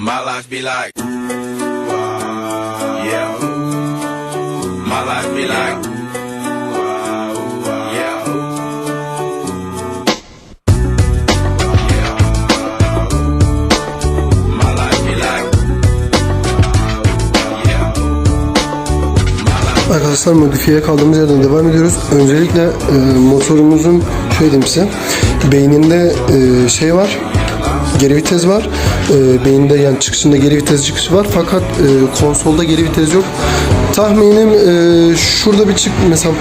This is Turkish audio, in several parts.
My life be like, yeah. My life be like, yeah. My life be like, yeah. Arkadaşlar modifiyeye kaldığımız yerden devam ediyoruz. Öncelikle motorumuzun şöyle diyeyim size, beyninde şey var, geri vites var. Beyninde yani çıkışında geri vites çıkışı var. Fakat konsolda geri vites yok. Tahminim şurada bir mesela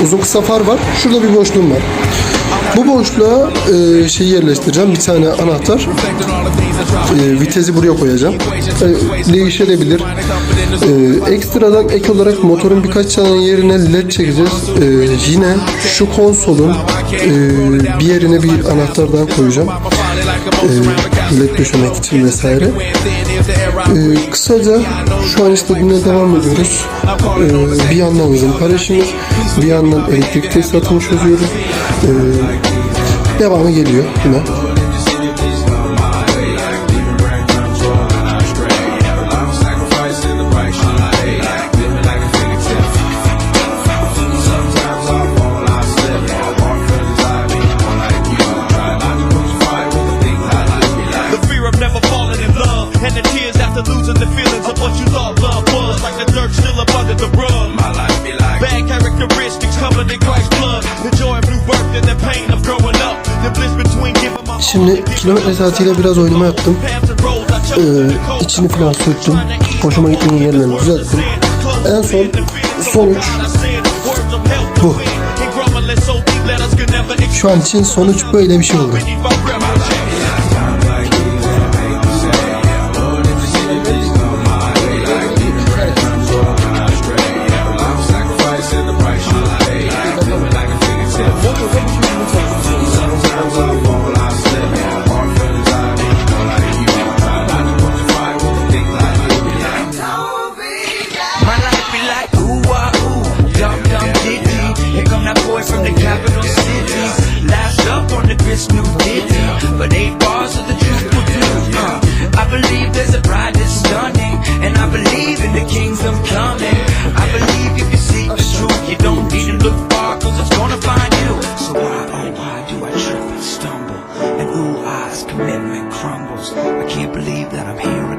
uzun kısa far var. Şurada bir boşluğum var. Bu boşluğa şeyi yerleştireceğim. Bir tane anahtar. Vitesi buraya koyacağım. Değişebilir. Ekstradan ek olarak motorun birkaç tane yerine led çekeceğiz. Yine şu konsolun bir yerine bir anahtar daha koyacağım. Led döşemek için vesaire. Kısaca şu an istediğine devam ediyoruz. Bir yandan zımpara işimiz, bir yandan elektrik tesisatını çözüyoruz. Devamı geliyor yine. Şimdi kilometre saatiyle biraz oynama yaptım. İçini falan söktüm. Hoşuma gitmeyen yerlerini düzelttim. En son sonuç bu. Şu an için sonuç böyle bir şey oldu. But 8 bars of the truth will do. I believe there's a bride that's stunning, and I believe in the kingdom coming. I believe if you seek the truth, you don't need to look far, cause it's gonna find you. So why, oh why do I trip and stumble? And ooh, eyes, commitment crumbles. I can't believe that I'm here